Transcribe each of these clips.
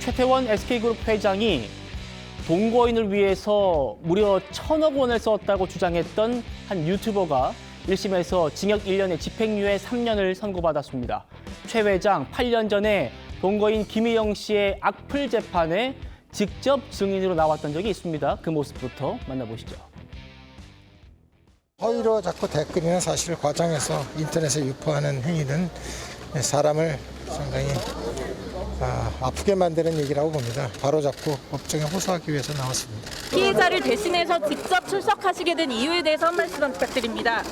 최태원 SK그룹 회장이 동거인을 위해서 무려 1,000억 원을 썼다고 주장했던 한 유튜버가 1심에서 징역 1년에 집행유예 3년을 선고받았습니다. 최 회장 8년 전에 동거인 김희영 씨의 악플 재판에 직접 증인으로 나왔던 적이 있습니다. 그 모습부터 만나보시죠. 허위로 자꾸 댓글이나 사실을 과장해서 인터넷에 유포하는 행위는 사람을 상당히 아프게 만드는 얘기라고 봅니다. 바로잡고 법정에 호소하기 위해서 나왔습니다. 피해자를 대신해서 직접 출석하시게 된 이유에 대해서 한 말씀 부탁드립니다.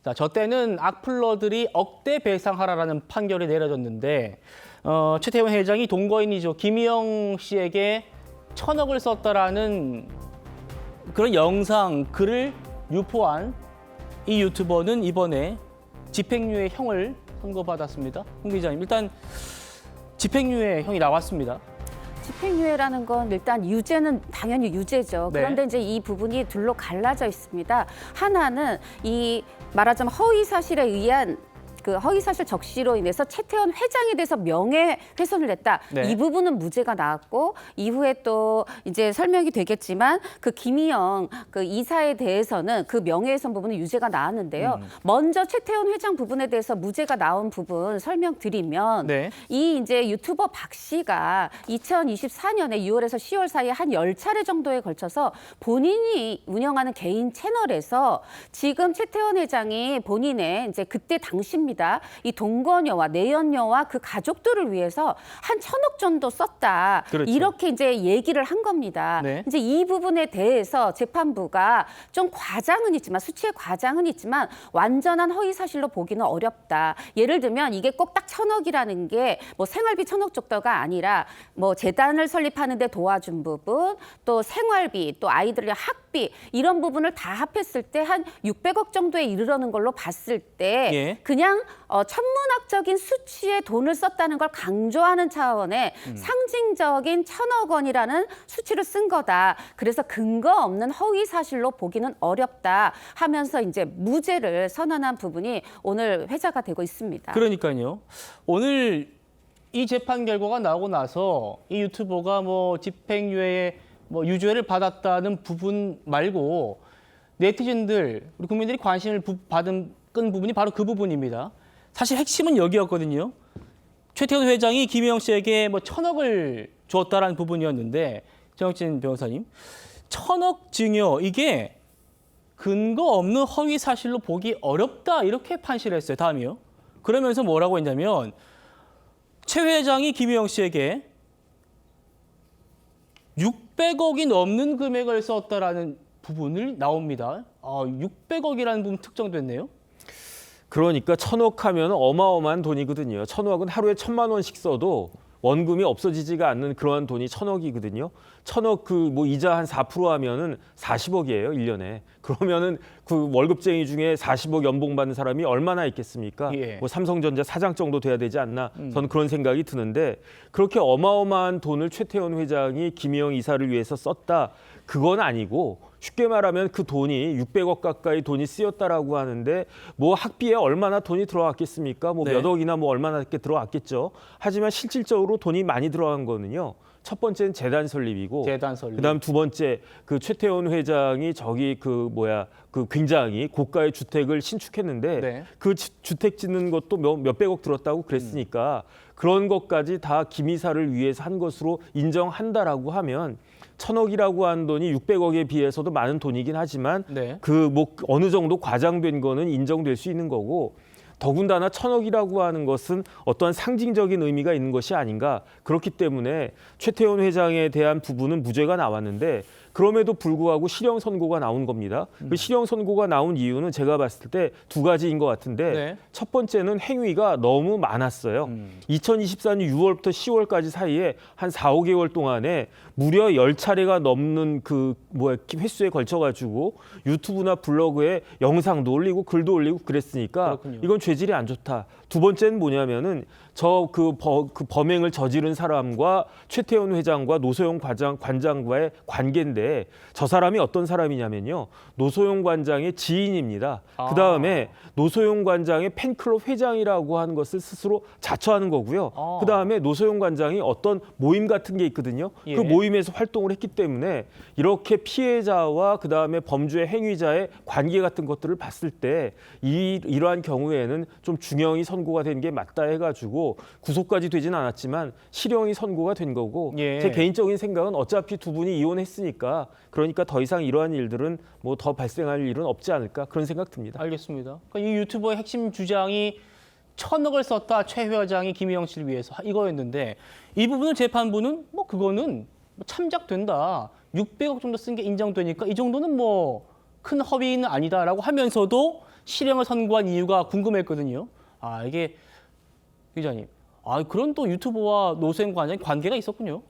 자, 저 때는 악플러들이 억대 배상하라라는 판결이 내려졌는데 최태원 회장이 동거인이죠. 김희영 씨에게 1,000억을 썼다라는 그런 영상, 글을 유포한 이 유튜버는 이번에 집행유예 형을 선고받았습니다. 홍 기자님, 일단 집행유예 형이 나왔습니다. 집행유예라는 건 일단 유죄는 당연히 유죄죠. 네. 그런데 이제 이 부분이 둘로 갈라져 있습니다. 하나는 이 말하자면 허위 사실에 의한 그 허위사실 적시로 인해서 최태원 회장에 대해서 명예훼손을 냈다. 네. 이 부분은 무죄가 나왔고 이후에 또 이제 설명이 되겠지만 그 김희영 그 이사에 대해서는 그 명예훼손 부분은 유죄가 나왔는데요. 먼저 최태원 회장 부분에 대해서 무죄가 나온 부분 설명드리면 네. 이 이제 유튜버 박 씨가 2024년에 6월에서 10월 사이에 한 10차례 정도에 걸쳐서 본인이 운영하는 개인 채널에서 지금 최태원 회장이 본인의 이제 그때 당시입니다. 이 동거녀와 내연녀와 그 가족들을 위해서 한 1,000억 정도 썼다. 그렇죠. 이렇게 이제 얘기를 한 겁니다. 네. 이제 이 부분에 대해서 재판부가 좀 과장은 있지만 수치의 과장은 있지만 완전한 허위 사실로 보기는 어렵다. 예를 들면 이게 꼭 딱 1,000억이라는 게 뭐 생활비 1,000억 정도가 아니라 뭐 재단을 설립하는 데 도와준 부분, 또 생활비, 또 아이들의 학비 이런 부분을 다 합했을 때 한 600억 정도에 이르는 걸로 봤을 때 예. 그냥 천문학적인 수치에 돈을 썼다는 걸 강조하는 차원의 상징적인 1,000억 원이라는 수치를 쓴 거다. 그래서 근거 없는 허위 사실로 보기는 어렵다 하면서 이제 무죄를 선언한 부분이 오늘 회자가 되고 있습니다. 그러니까요. 오늘 이 재판 결과가 나오고 나서 이 유튜버가 뭐 집행유예에 뭐 유죄를 받았다는 부분 말고 네티즌들, 우리 국민들이 관심을 끈 부분이 바로 그 부분입니다. 사실 핵심은 여기였거든요. 최태원 회장이 김희영 씨에게 뭐 1,000억을 주었다라는 부분이었는데 정혁진 변호사님, 1,000억 증여 이게 근거 없는 허위 사실로 보기 어렵다 이렇게 판시를 했어요. 다음이요. 그러면서 뭐라고 했냐면 최 회장이 김희영 씨에게 600억이 넘는 금액을 썼다라는 부분을 나옵니다. 600억이라는 부분 특정됐네요. 그러니까 1,000억 하면 어마어마한 돈이거든요. 1,000억은 하루에 1,000만 원씩 써도 원금이 없어지지가 않는 그러한 돈이 1,000억이거든요. 1,000억 그 뭐 이자 한 4% 하면은 40억이에요, 1년에. 그러면은 그 월급쟁이 중에 40억 연봉 받는 사람이 얼마나 있겠습니까? 예. 뭐 삼성전자 사장 정도 돼야 되지 않나? 저는 그런 생각이 드는데 그렇게 어마어마한 돈을 최태원 회장이 김희영 이사를 위해서 썼다. 그건 아니고 쉽게 말하면 그 돈이 600억 가까이 돈이 쓰였다라고 하는데 뭐 학비에 얼마나 돈이 들어갔겠습니까? 뭐 네. 몇 억이나 뭐 얼마나 이렇게 들어갔겠죠. 하지만 실질적으로 돈이 많이 들어간 거는요. 첫 번째는 재단 설립이고, 재단 설립. 그다음 두 번째 그 최태원 회장이 저기 그 굉장히 고가의 주택을 신축했는데 네. 그 주택 짓는 것도 몇백억 들었다고 그랬으니까 그런 것까지 다 김 이사를 위해서 한 것으로 인정한다라고 하면 1,000억이라고 한 돈이 600억에 비해서도 많은 돈이긴 하지만 네. 그 뭐 어느 정도 과장된 거는 인정될 수 있는 거고 더군다나 1,000억이라고 하는 것은 어떠한 상징적인 의미가 있는 것이 아닌가. 그렇기 때문에 최태원 회장에 대한 부분은 무죄가 나왔는데 그럼에도 불구하고 실형 선고가 나온 겁니다. 그 실형 선고가 나온 이유는 제가 봤을 때 두 가지인 것 같은데 네. 첫 번째는 행위가 너무 많았어요. 2024년 6월부터 10월까지 사이에 한 4, 5개월 동안에 무려 10차례가 넘는 횟수에 걸쳐가지고 유튜브나 블로그에 영상도 올리고 글도 올리고 그랬으니까 그렇군요. 이건 죄질이 안 좋다. 두 번째는 뭐냐면은 그 범행을 저지른 사람과 최태원 회장과 노소영 관장과의 관계인데 저 사람이 어떤 사람이냐면요. 노소영 관장의 지인입니다. 그다음에 노소영 관장의 팬클럽 회장이라고 하는 것을 스스로 자처하는 거고요. 그다음에 노소영 관장이 어떤 모임 같은 게 있거든요. 예. 그 모임에서 활동을 했기 때문에 이렇게 피해자와 그다음에 범죄 행위자의 관계 같은 것들을 봤을 때 이러한 경우에는 좀 중형이 선고가 된 게 맞다 해가지고 구속까지 되진 않았지만 실형이 선고가 된 거고 예. 제 개인적인 생각은 어차피 두 분이 이혼했으니까 그러니까 더 이상 이러한 일들은 뭐 더 발생할 일은 없지 않을까 그런 생각 듭니다. 알겠습니다. 그러니까 이 유튜버의 핵심 주장이 1,000억을 썼다 최 회장이 김희영 씨를 위해서 이거였는데 이 부분을 재판부는 뭐 그거는 참작된다. 600억 정도 쓴 게 인정되니까 이 정도는 뭐 큰 허위는 아니다라고 하면서도 실형을 선고한 이유가 궁금했거든요. 이게 기자님, 그런 또 유튜버와 노소영 관장이 관계가 있었군요.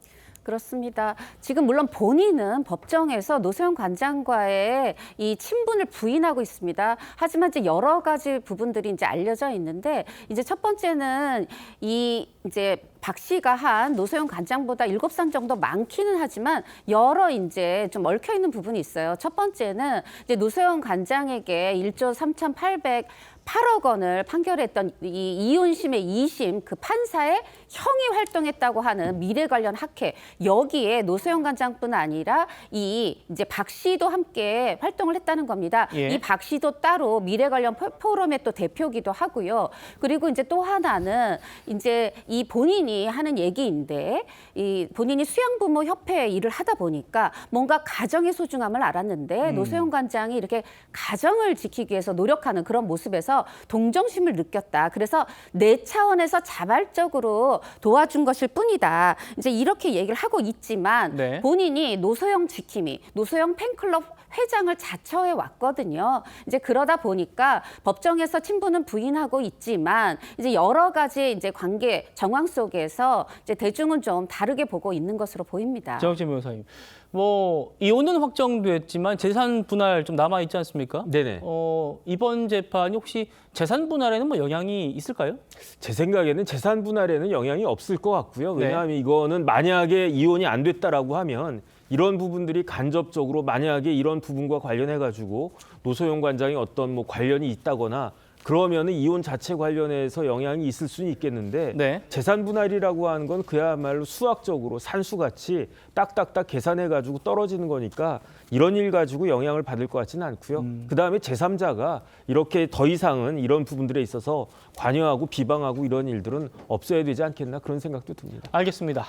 그렇습니다. 지금 물론 본인은 법정에서 노소영 관장과의 이 친분을 부인하고 있습니다. 하지만 이제 여러 가지 부분들이 이제 알려져 있는데 이제 첫 번째는 이제 박 씨가 한 노소영 관장보다 7살 정도 많기는 하지만 여러 이제 좀 얽혀 있는 부분이 있어요. 첫 번째는 이제 노소영 관장에게 1조 3,808억 원을 판결했던 이 이혼심의 2심 그 판사의 형이 활동했다고 하는 미래 관련 학회 여기에 노소영 관장뿐 아니라 이제 박 씨도 함께 활동을 했다는 겁니다. 예. 이 박 씨도 따로 미래 관련 포럼의 또 대표기도 하고요. 그리고 이제 또 하나는 이제 이 본인이 하는 얘기인데 이 본인이 수양부모 협회 일을 하다 보니까 뭔가 가정의 소중함을 알았는데 노소영 관장이 이렇게 가정을 지키기 위해서 노력하는 그런 모습에서 동정심을 느꼈다. 그래서 내 차원에서 자발적으로 도와준 것일 뿐이다. 이제 이렇게 얘기를 하고 있지만 네. 본인이 노소영 지킴이, 노소영 팬클럽 회장을 자처해 왔거든요. 이제 그러다 보니까 법정에서 친분은 부인하고 있지만 이제 여러 가지 이제 관계 정황 속에서 이제 대중은 좀 다르게 보고 있는 것으로 보입니다. 정진 변호사님, 뭐 이혼은 확정됐지만 재산 분할 좀 남아 있지 않습니까? 네네. 이번 재판이 혹시 재산 분할에는 뭐 영향이 있을까요? 제 생각에는 재산 분할에는 영향이 없을 것 같고요. 네. 왜냐하면 이거는 만약에 이혼이 안 됐다라고 하면 이런 부분들이 간접적으로 만약에 이런 부분과 관련해 가지고 노소영 관장이 어떤 뭐 관련이 있다거나 그러면은 이혼 자체 관련해서 영향이 있을 수는 있겠는데 네. 재산 분할이라고 하는 건 그야말로 수학적으로 산수같이 딱딱딱 계산해 가지고 떨어지는 거니까 이런 일 가지고 영향을 받을 것 같지는 않고요. 그다음에 제3자가 이렇게 더 이상은 이런 부분들에 있어서 관여하고 비방하고 이런 일들은 없어야 되지 않겠나 그런 생각도 듭니다. 알겠습니다.